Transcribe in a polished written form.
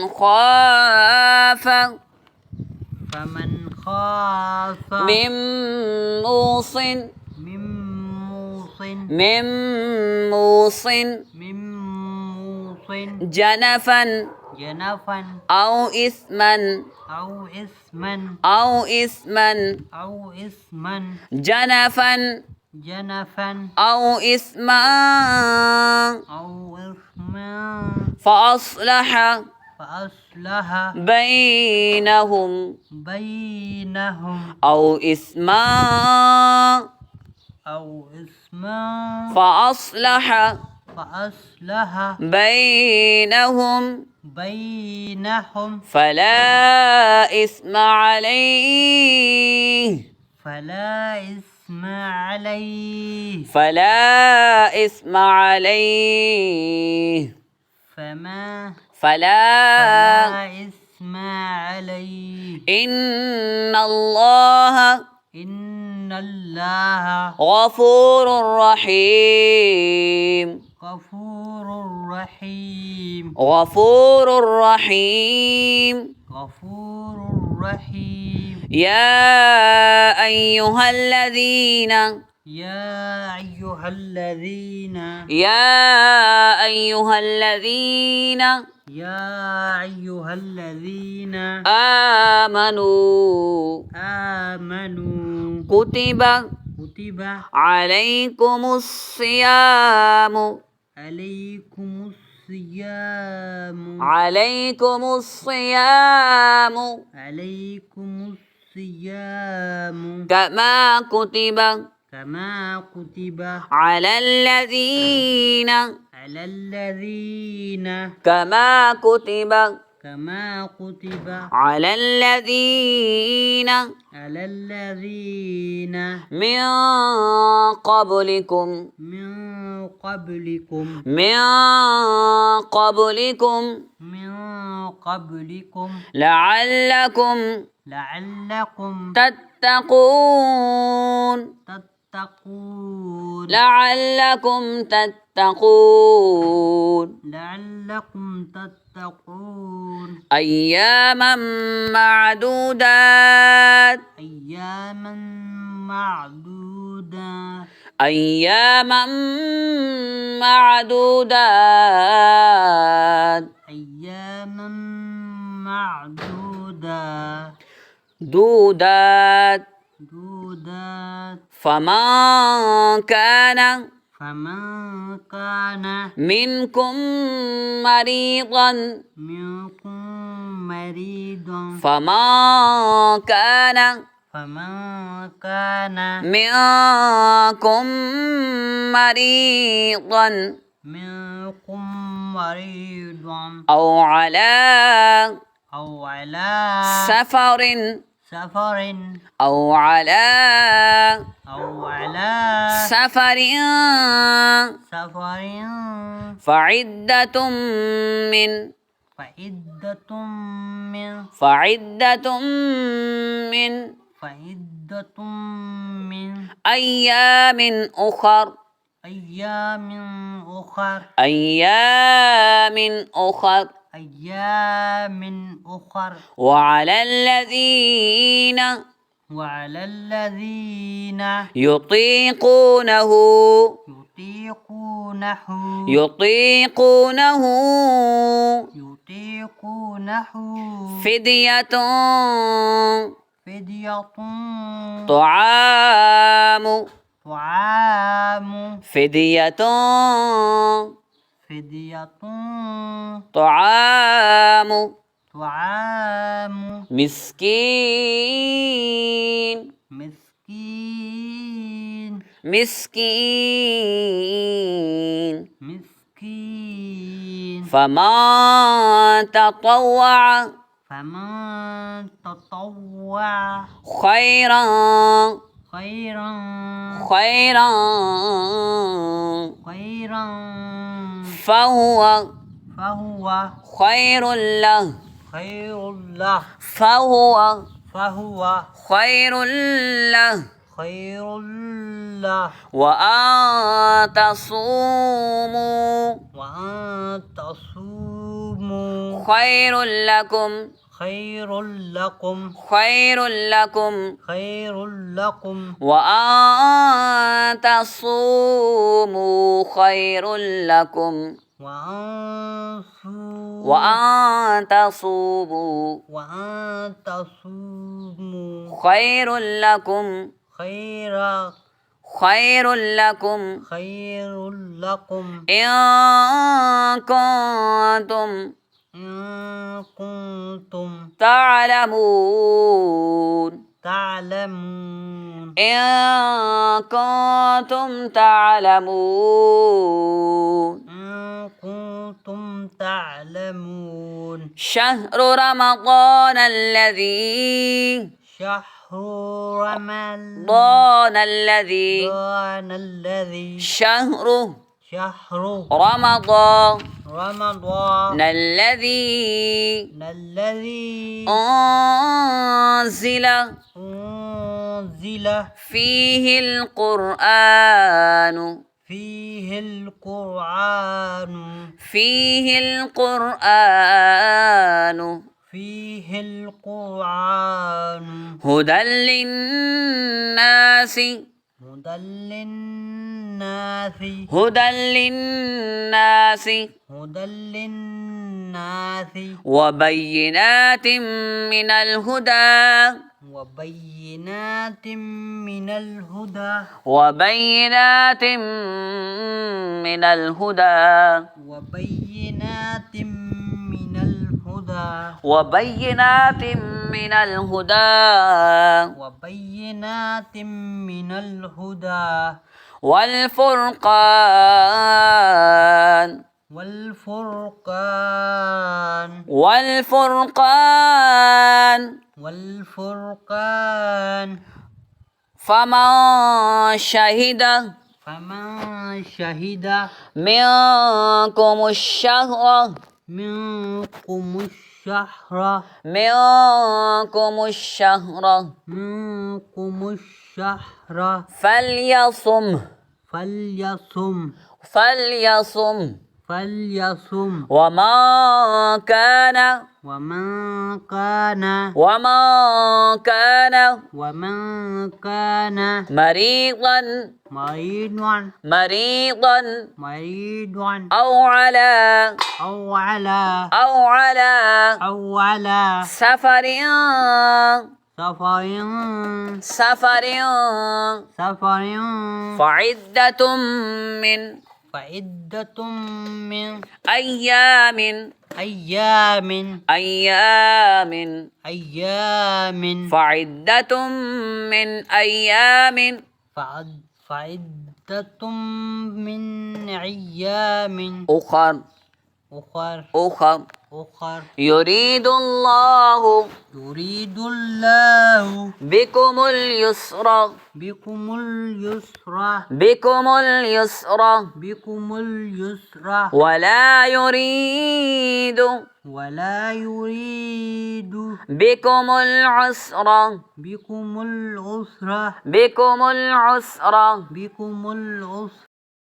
خاف فمن خاف من موص من موص من موص من موص جنفا جنفا أو إثما أو إثما أو إثما أو إثما جنفا جنفا أو إثما أو إثما فأصلح بينهم أو إثما فأصلح بينهم فلا إثم عليه فلا إثم عليه فلا إثم عليه إن الله غفور رحيم غفور رحيم يا أيها الذين آمنوا كتب عليكم الصيام كما كتب على الذين من قبلكم لعلكم تتقون أياما معدودات فمن كان منكم مريضا أو على سفر فعدة من أيام أخر وعلى الذين يطيقونه فدية طعام مسكين فمن تطوع خيرا فهو خير له وأن تصوموا خير لكم خير لكم خير لكم خير لكم وأن تصوموا خير لكم وأن تصوموا وأن تصوموا خير لكم خير لكم خير لكم إن كنتم إن كنتم تعلمون إن كنتم تعلمون إن كنتم تعلمون شهر رمضان الذي رمضان الذي شهر رمضان الذي أنزل فيه القرآن هدى للناس وبينات من الهدى وبينات من الهدى وبينات من الهدى وبينات من الهدى وبينات من الهدى وبينات من الهدى والفرقان والفرقان والفرقان والفرقان فمن شهد منكم الشهر فليصم ومن كان مريضا أو على سفر فعدة من أيام فعدة من أيام أخر يريد الله بكم اليسر ولا يريد بكم العسر